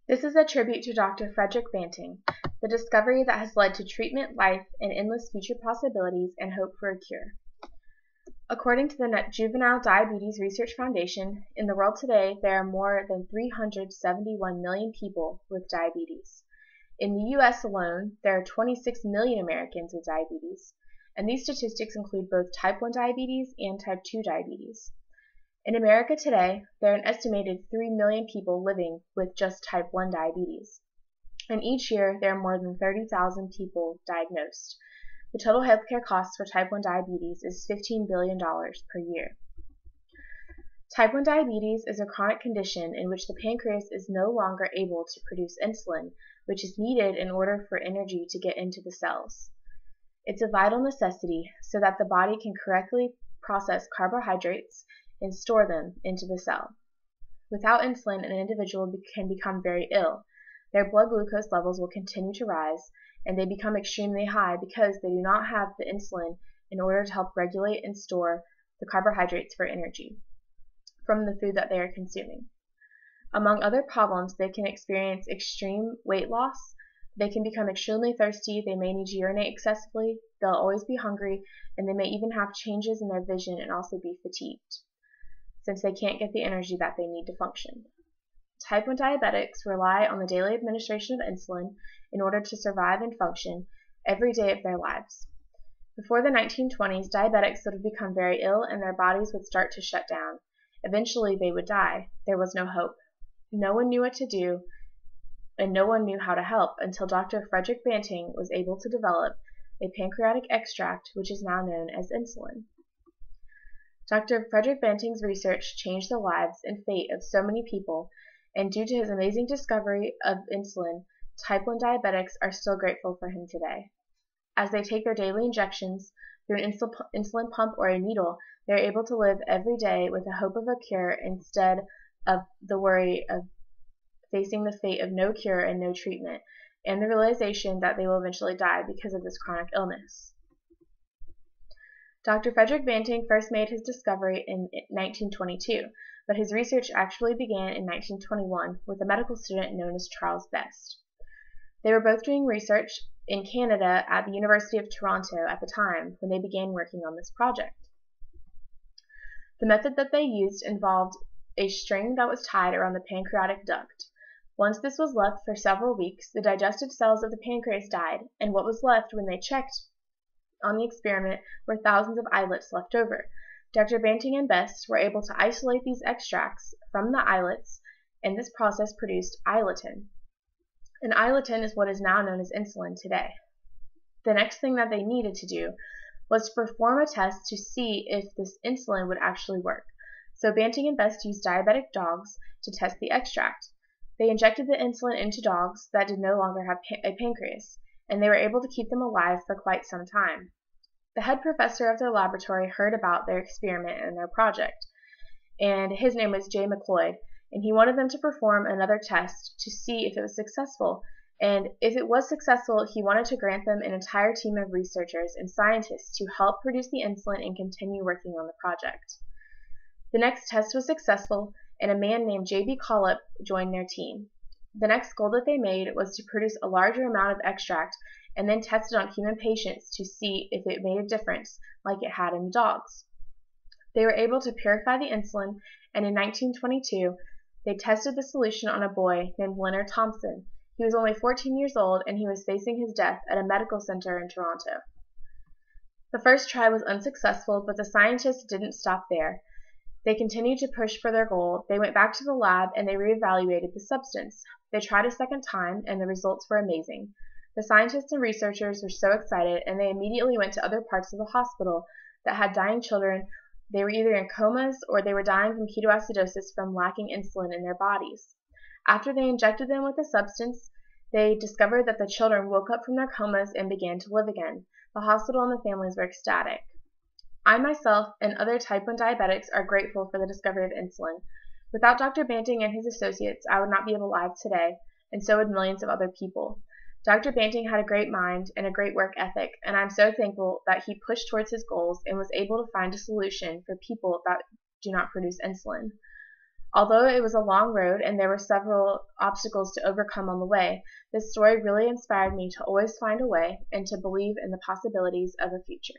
This is a tribute to Dr. Frederick Banting, the discovery that has led to treatment, life, and endless future possibilities and hope for a cure. According to the Juvenile Diabetes Research Foundation, in the world today there are more than 371 million people with diabetes. In the U.S. alone, there are 26 million Americans with diabetes, and these statistics include both type 1 diabetes and type 2 diabetes. In America today, there are an estimated 3 million people living with just type 1 diabetes, and each year there are more than 30,000 people diagnosed. The total healthcare costs for type 1 diabetes is $15 billion per year. Type 1 diabetes is a chronic condition in which the pancreas is no longer able to produce insulin, which is needed in order for energy to get into the cells. It's a vital necessity so that the body can correctly process carbohydrates and store them into the cell. Without insulin, an individual can become very ill. Their blood glucose levels will continue to rise, and they become extremely high because they do not have the insulin in order to help regulate and store the carbohydrates for energy from the food that they are consuming. Among other problems, they can experience extreme weight loss, they can become extremely thirsty, they may need to urinate excessively, they'll always be hungry, and they may even have changes in their vision and also be fatigued, since they can't get the energy that they need to function. Type 1 diabetics rely on the daily administration of insulin in order to survive and function every day of their lives. Before the 1920s, diabetics would have become very ill and their bodies would start to shut down. Eventually they would die. There was no hope. No one knew what to do, and no one knew how to help until Dr. Frederick Banting was able to develop a pancreatic extract which is now known as insulin. Dr. Frederick Banting's research changed the lives and fate of so many people, and due to his amazing discovery of insulin, type 1 diabetics are still grateful for him today. As they take their daily injections through an insulin pump or a needle, they are able to live every day with the hope of a cure instead of the worry of facing the fate of no cure and no treatment, and the realization that they will eventually die because of this chronic illness. Dr. Frederick Banting first made his discovery in 1922, but his research actually began in 1921 with a medical student known as Charles Best. They were both doing research in Canada at the University of Toronto at the time when they began working on this project. The method that they used involved a string that was tied around the pancreatic duct. Once this was left for several weeks, the digestive cells of the pancreas died, and what was left when they checked on the experiment were thousands of islets left over. Dr. Banting and Best were able to isolate these extracts from the islets, and this process produced islatin. And islatin is what is now known as insulin today. The next thing that they needed to do was to perform a test to see if this insulin would actually work. So Banting and Best used diabetic dogs to test the extract. They injected the insulin into dogs that did no longer have a pancreas, and they were able to keep them alive for quite some time. The head professor of their laboratory heard about their experiment and their project, and his name was J. McLeod, and he wanted them to perform another test to see if it was successful, and if it was successful, he wanted to grant them an entire team of researchers and scientists to help produce the insulin and continue working on the project. The next test was successful, and a man named J.B. Collip joined their team. The next goal that they made was to produce a larger amount of extract and then test it on human patients to see if it made a difference like it had in the dogs. They were able to purify the insulin, and in 1922 they tested the solution on a boy named Leonard Thompson. He was only 14 years old and he was facing his death at a medical center in Toronto. The first try was unsuccessful, but the scientists didn't stop there. They continued to push for their goal. They went back to the lab and they reevaluated the substance. They tried a second time and the results were amazing. The scientists and researchers were so excited and they immediately went to other parts of the hospital that had dying children. They were either in comas or they were dying from ketoacidosis from lacking insulin in their bodies. After they injected them with the substance, they discovered that the children woke up from their comas and began to live again. The hospital and the families were ecstatic. I myself and other type 1 diabetics are grateful for the discovery of insulin. Without Dr. Banting and his associates, I would not be alive today, and so would millions of other people. Dr. Banting had a great mind and a great work ethic, and I'm so thankful that he pushed towards his goals and was able to find a solution for people that do not produce insulin. Although it was a long road and there were several obstacles to overcome on the way, this story really inspired me to always find a way and to believe in the possibilities of a future.